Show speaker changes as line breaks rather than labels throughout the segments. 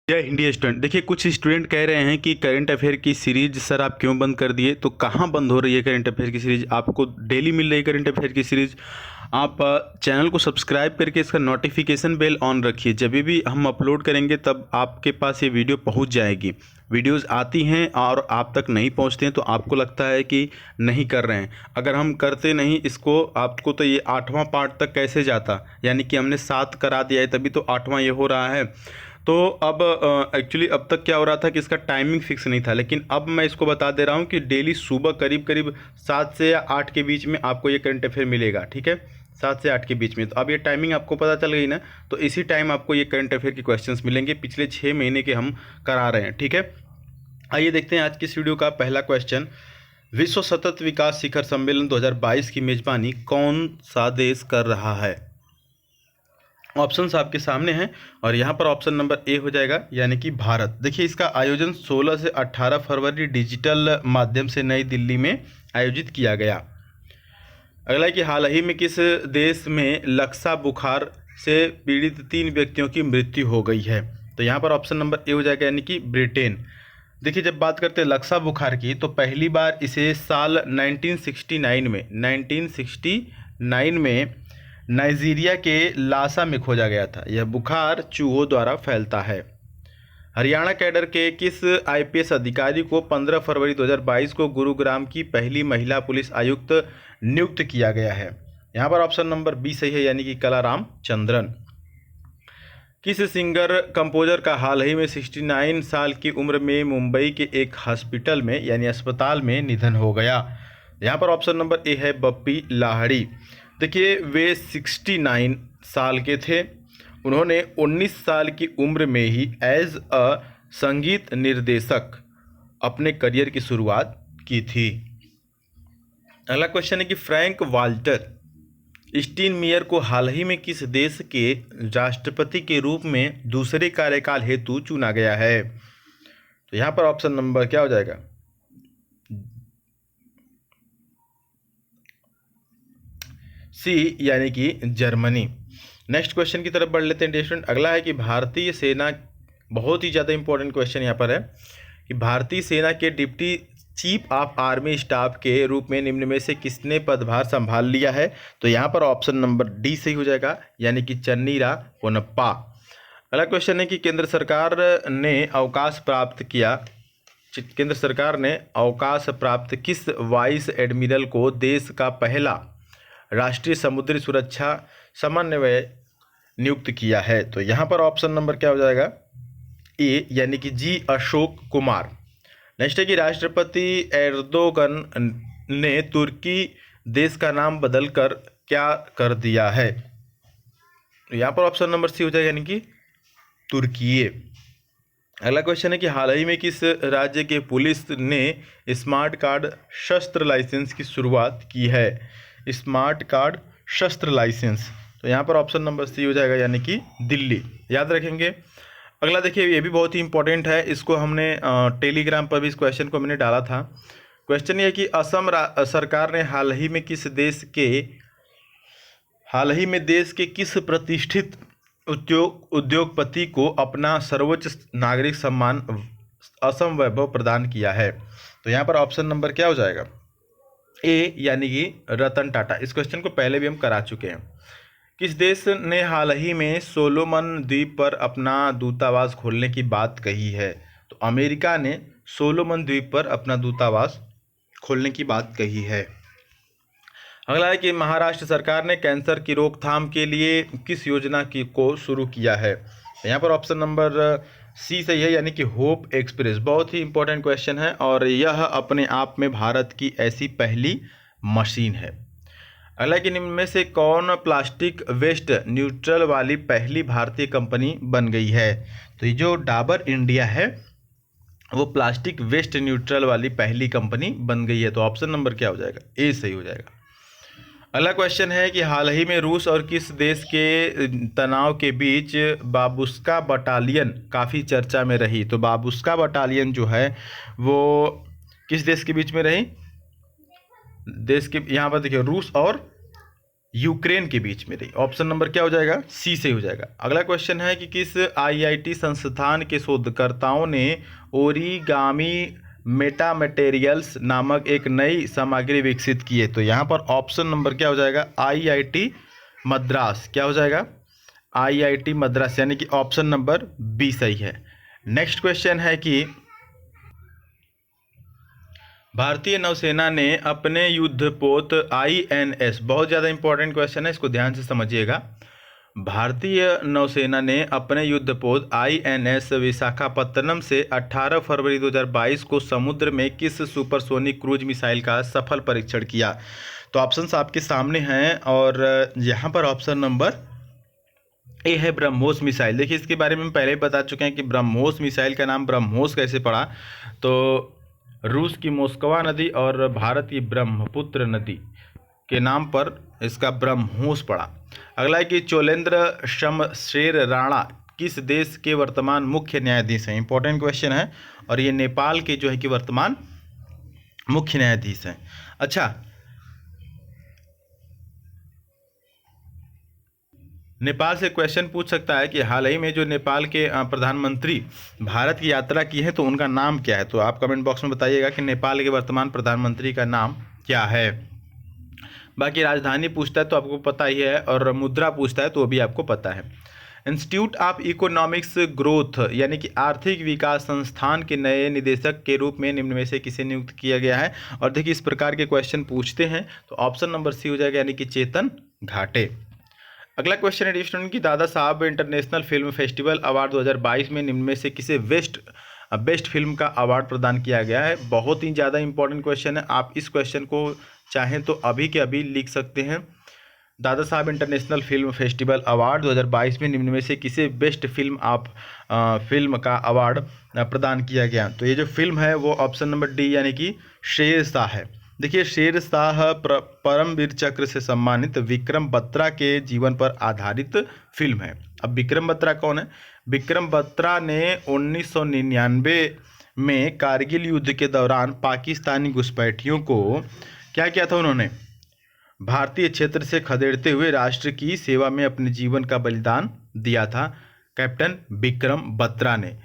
जय हिंद स्टूडेंट। देखिए, कुछ स्टूडेंट कह रहे हैं कि करंट अफेयर की सीरीज सर आप क्यों बंद कर दिए। तो कहाँ बंद हो रही है करंट अफेयर की सीरीज? आपको डेली मिल रही है करंट अफेयर की सीरीज। आप चैनल को सब्सक्राइब करके इसका नोटिफिकेशन बेल ऑन रखिए। जब भी हम अपलोड करेंगे तब आपके पास ये वीडियो पहुंच जाएगी। वीडियोस आती हैं और आप तक नहीं पहुंचते हैं तो आपको लगता है कि नहीं कर रहे हैं। अगर हम करते नहीं इसको आपको तो ये 8वां पार्ट तक कैसे जाता, यानी कि हमने 7 करा दिया है तभी तो 8वां ये हो रहा है। तो अब एक्चुअली अब तक क्या हो रहा था कि इसका टाइमिंग फिक्स नहीं था, लेकिन अब मैं इसको बता दे रहा हूँ कि डेली सुबह करीब करीब 7 से या 8 के बीच में आपको ये करंट अफेयर मिलेगा। ठीक है, 7 से 8 के बीच में। तो अब ये टाइमिंग आपको पता चल गई ना, तो इसी टाइम आपको ये करंट अफेयर के क्वेश्चंस मिलेंगे। पिछले 6 महीने के हम करा रहे हैं। ठीक है, आइए देखते हैं आज की इस वीडियो का पहला क्वेश्चन। विश्व सतत विकास शिखर सम्मेलन 2022 की मेजबानी कौन सा देश कर रहा है? ऑप्शंस आपके सामने हैं और यहाँ पर ऑप्शन नंबर ए हो जाएगा, यानी कि भारत। देखिए, इसका आयोजन 16 से 18 फरवरी डिजिटल माध्यम से नई दिल्ली में आयोजित किया गया। अगला है कि हाल ही में किस देश में लक्सा बुखार से पीड़ित 3 व्यक्तियों की मृत्यु हो गई है? तो यहाँ पर ऑप्शन नंबर ए हो जाएगा, यानी कि ब्रिटेन। देखिए, जब बात करते हैं लक्सा बुखार की तो पहली बार इसे साल 1969 में नाइजीरिया के लासा में खोजा गया था। यह बुखार चूहों द्वारा फैलता है। हरियाणा कैडर के किस आईपीएस अधिकारी को 15 फरवरी 2022 को गुरुग्राम की पहली महिला पुलिस आयुक्त नियुक्त किया गया है? यहाँ पर ऑप्शन नंबर बी सही है, यानी कि कलाराम चंद्रन। किस सिंगर कंपोजर का हाल ही में 69 साल की उम्र में मुंबई के एक हॉस्पिटल में यानी अस्पताल में निधन हो गया? यहाँ पर ऑप्शन नंबर ए है बप्पी लाहिड़ी। देखिए, वे 69 साल के थे। उन्होंने 19 साल की उम्र में ही एज अ संगीत निर्देशक अपने करियर की शुरुआत की थी। अगला क्वेश्चन है कि फ्रैंक वाल्टर स्टीनमीयर को हाल ही में किस देश के राष्ट्रपति के रूप में दूसरे कार्यकाल हेतु चुना गया है? तो यहाँ पर ऑप्शन नंबर क्या हो जाएगा? सी, यानी कि जर्मनी। नेक्स्ट क्वेश्चन की तरफ बढ़ लेते हैं स्टूडेंट। अगला है कि भारतीय सेना, बहुत ही ज़्यादा इंपॉर्टेंट क्वेश्चन यहाँ पर है कि भारतीय सेना के deputy chief of army staff के रूप में निम्न में से किसने पदभार संभाल लिया है? तो यहाँ पर ऑप्शन नंबर डी सही हो जाएगा, यानी कि चन्नीरा पोनप्पा। अगला क्वेश्चन है कि केंद्र सरकार ने अवकाश प्राप्त किस वाइस एडमिरल को देश का पहला राष्ट्रीय समुद्री सुरक्षा समन्वय नियुक्त किया है? तो यहाँ पर ऑप्शन नंबर क्या हो जाएगा? ए, यानी कि जी अशोक कुमार। नेक्स्ट है कि राष्ट्रपति एर्दोगन ने तुर्की देश का नाम बदलकर क्या कर दिया है? तो यहाँ पर ऑप्शन नंबर सी हो जाएगा, यानी कि तुर्कीये। अगला क्वेश्चन है कि हाल ही में किस राज्य के पुलिस ने स्मार्ट कार्ड शस्त्र लाइसेंस की शुरुआत की है? स्मार्ट कार्ड शस्त्र लाइसेंस। तो यहाँ पर ऑप्शन नंबर सी हो जाएगा, यानी कि दिल्ली। याद रखेंगे। अगला देखिए, ये भी बहुत ही इंपॉर्टेंट है। इसको हमने टेलीग्राम पर भी इस क्वेश्चन को मैंने डाला था। क्वेश्चन ये है कि असम सरकार ने हाल ही में देश के किस प्रतिष्ठित उद्योगपति को अपना सर्वोच्च नागरिक सम्मान असम वैभव प्रदान किया है? तो यहाँ पर ऑप्शन नंबर क्या हो जाएगा? ए, यानी कि रतन टाटा। इस क्वेश्चन को पहले भी हम करा चुके हैं। किस देश ने हाल ही में सोलोमन द्वीप पर अपना दूतावास खोलने की बात कही है? तो अमेरिका ने सोलोमन द्वीप पर अपना दूतावास खोलने की बात कही है। अगला है कि महाराष्ट्र सरकार ने कैंसर की रोकथाम के लिए किस योजना को शुरू किया है? यहाँ पर ऑप्शन नंबर सी सही है, यानी कि होप एक्सप्रेस। बहुत ही इंपॉर्टेंट क्वेश्चन है और यह अपने आप में भारत की ऐसी पहली मशीन है। अगला कि निम्न में से कौन प्लास्टिक वेस्ट न्यूट्रल वाली पहली भारतीय कंपनी बन गई है? तो ये जो डाबर इंडिया है वो प्लास्टिक वेस्ट न्यूट्रल वाली पहली कंपनी बन गई है। तो ऑप्शन नंबर क्या हो जाएगा? ए सही हो जाएगा। अगला क्वेश्चन है कि हाल ही में रूस और किस देश के तनाव के बीच बाबुस्का बटालियन काफ़ी चर्चा में रही? तो बाबुस्का बटालियन जो है वो किस देश के बीच में रही? देश के, यहाँ पर देखिए, रूस और यूक्रेन के बीच में रही। ऑप्शन नंबर क्या हो जाएगा, सी से हो जाएगा। अगला क्वेश्चन है कि किस आईआईटी संस्थान के शोधकर्ताओं ने ओरिगामी मेटामटेरियल्स नामक एक नई सामग्री विकसित की है। तो यहाँ पर ऑप्शन नंबर क्या हो जाएगा, आईआईटी मद्रास। क्या हो जाएगा, आईआईटी मद्रास, यानी कि ऑप्शन नंबर बी सही है। नेक्स्ट क्वेश्चन है कि भारतीय नौसेना ने अपने युद्धपोत आईएनएस, बहुत ज़्यादा इंपॉर्टेंट क्वेश्चन है, इसको ध्यान से समझिएगा। भारतीय नौसेना ने अपने युद्धपोत आईएनएस विशाखापत्तनम से 18 फरवरी 2022 को समुद्र में किस सुपरसोनिक क्रूज मिसाइल का सफल परीक्षण किया। तो ऑप्शंस आपके सामने हैं और यहाँ पर ऑप्शन नंबर ए है ब्रह्मोस मिसाइल। देखिए इसके बारे में हम पहले ही बता चुके हैं कि ब्रह्मोस मिसाइल का नाम ब्रह्मोस कैसे पड़ा। तो रूस की मोस्कवा नदी और भारत की ब्रह्मपुत्र नदी के नाम पर इसका ब्रह्मोस पड़ा। अगला है कि चोलेंद्र शमशेर राणा किस देश के वर्तमान मुख्य न्यायाधीश हैं। इंपॉर्टेंट क्वेश्चन है और ये नेपाल के जो है कि वर्तमान मुख्य न्यायाधीश हैं। अच्छा, नेपाल से क्वेश्चन पूछ सकता है कि हाल ही में जो नेपाल के प्रधानमंत्री भारत की यात्रा की है तो उनका नाम क्या है। तो आप कमेंट बॉक्स में बताइएगा कि नेपाल के वर्तमान प्रधानमंत्री का नाम क्या है। बाकी राजधानी पूछता है तो आपको पता ही है, और मुद्रा पूछता है तो वो भी आपको पता है। इंस्टीट्यूट ऑफ इकोनॉमिक्स ग्रोथ यानी कि आर्थिक विकास संस्थान के नए निदेशक के रूप में निम्न में से किसे नियुक्त किया गया है। और देखिए इस प्रकार के क्वेश्चन पूछते हैं तो ऑप्शन नंबर सी हो जाएगा, यानी कि चेतन घाटे। अगला क्वेश्चन है स्टूडेंट की Dada Saheb international film festival award 2022 में निम्न में से किसे बेस्ट फिल्म का अवार्ड प्रदान किया गया है। बहुत ही ज़्यादा इंपॉर्टेंट क्वेश्चन है, आप इस क्वेश्चन को चाहें तो अभी के अभी लिख सकते हैं। Dada Saheb international film festival award 2022 में निम्न में से किसे बेस्ट फिल्म का अवार्ड प्रदान किया गया। तो ये जो फिल्म है वो ऑप्शन नंबर डी यानी कि शेरशाह है। देखिए शेरशाह परमवीर चक्र से सम्मानित विक्रम बत्रा के जीवन पर आधारित फिल्म है। अब विक्रम बत्रा कौन है? विक्रम बत्रा ने 1999 में कारगिल युद्ध के दौरान पाकिस्तानी घुसपैठियों को क्या किया था, उन्होंने भारतीय क्षेत्र से खदेड़ते हुए राष्ट्र की सेवा में अपने जीवन का बलिदान दिया था। कैप्टन विक्रम बत्रा ने।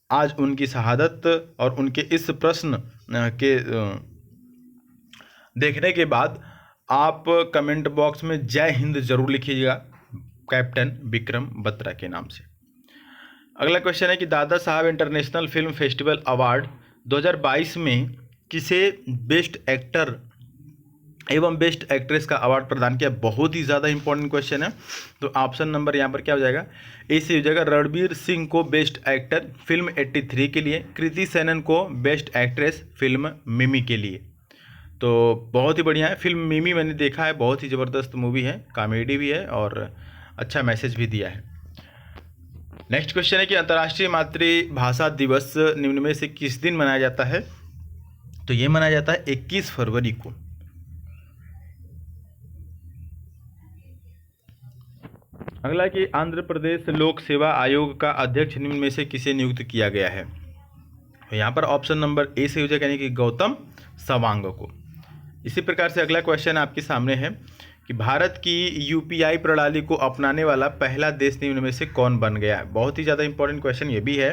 आज उनकी शहादत और उनके इस प्रश्न के देखने के बाद आप कमेंट बॉक्स में जय हिंद जरूर लिखिएगा कैप्टन विक्रम बत्रा के नाम से। अगला क्वेश्चन है कि Dada Saheb international film festival award 2022 में किसे बेस्ट एक्टर एवं बेस्ट एक्ट्रेस का अवार्ड प्रदान किया। बहुत ही ज़्यादा इंपॉर्टेंट क्वेश्चन है। तो ऑप्शन नंबर यहाँ पर क्या हो जाएगा, ए से हो जाएगा। रणवीर सिंह को बेस्ट एक्टर फिल्म 83 के लिए, कृति सेनन को बेस्ट एक्ट्रेस फिल्म मिमी के लिए। तो बहुत ही बढ़िया है फिल्म मिमी, मैंने देखा है, बहुत ही ज़बरदस्त मूवी है, कॉमेडी भी है और अच्छा मैसेज भी दिया है। नेक्स्ट क्वेश्चन है कि अंतर्राष्ट्रीय मातृभाषा दिवस निम्न में से किस दिन मनाया जाता है। तो ये मनाया जाता है 21 फरवरी को। अगला कि आंध्र प्रदेश लोक सेवा आयोग का अध्यक्ष निम्न में से किसे नियुक्त किया गया है। तो यहाँ पर ऑप्शन नंबर ए से हो जाएगा, यानी कि गौतम सवांग को। इसी प्रकार से अगला क्वेश्चन आपके सामने है कि भारत की यूपीआई प्रणाली को अपनाने वाला पहला देश निम्न में से कौन बन गया है। बहुत ही ज़्यादा इंपॉर्टेंट क्वेश्चन ये भी है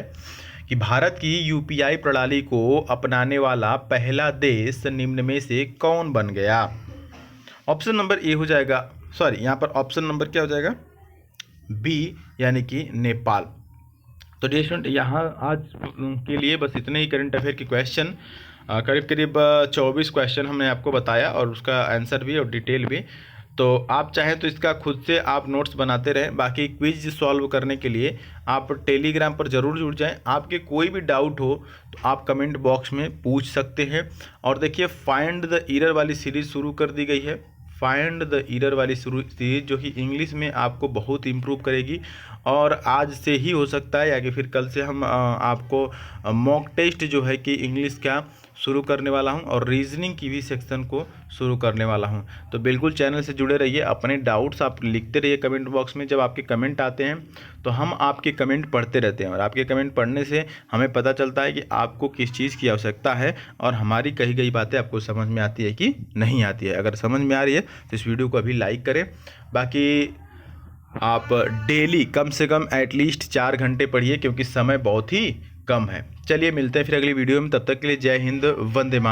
कि भारत की यूपीआई प्रणाली को अपनाने वाला पहला देश निम्न में से कौन बन गया। ऑप्शन नंबर ए हो जाएगा, सॉरी यहाँ पर ऑप्शन नंबर क्या हो जाएगा, बी यानी कि नेपाल। तो डियर स्टूडेंट यहाँ आज के लिए बस इतने ही करंट अफेयर के क्वेश्चन, करीब करीब 24 क्वेश्चन हमने आपको बताया और उसका आंसर भी और डिटेल भी। तो आप चाहें तो इसका खुद से आप नोट्स बनाते रहें। बाकी क्विज सॉल्व करने के लिए आप टेलीग्राम पर ज़रूर जुड़ जाएं। आपके कोई भी डाउट हो तो आप कमेंट बॉक्स में पूछ सकते हैं। और देखिए फाइंड द एरर वाली सीरीज़ शुरू कर दी गई है। फाइंड द एरर वाली सीरीज जो कि इंग्लिश में आपको बहुत इम्प्रूव करेगी और आज से ही हो सकता है या कि फिर कल से हम आपको मॉक टेस्ट जो है कि इंग्लिश का शुरू करने वाला हूं और रीजनिंग की भी सेक्शन को शुरू करने वाला हूं। तो बिल्कुल चैनल से जुड़े रहिए, अपने डाउट्स आप लिखते रहिए कमेंट बॉक्स में। जब आपके कमेंट आते हैं तो हम आपके कमेंट पढ़ते रहते हैं और आपके कमेंट पढ़ने से हमें पता चलता है कि आपको किस चीज़ की आवश्यकता है और हमारी कही गई बातें आपको समझ में आती है कि नहीं आती है। अगर समझ में आ रही है तो इस वीडियो को अभी लाइक करें। बाकी आप डेली कम से कम एटलीस्ट 4 घंटे पढ़िए, क्योंकि समय बहुत ही कम है। चलिए मिलते हैं फिर अगली वीडियो में, तब तक के लिए जय हिंद, वंदे मातरम।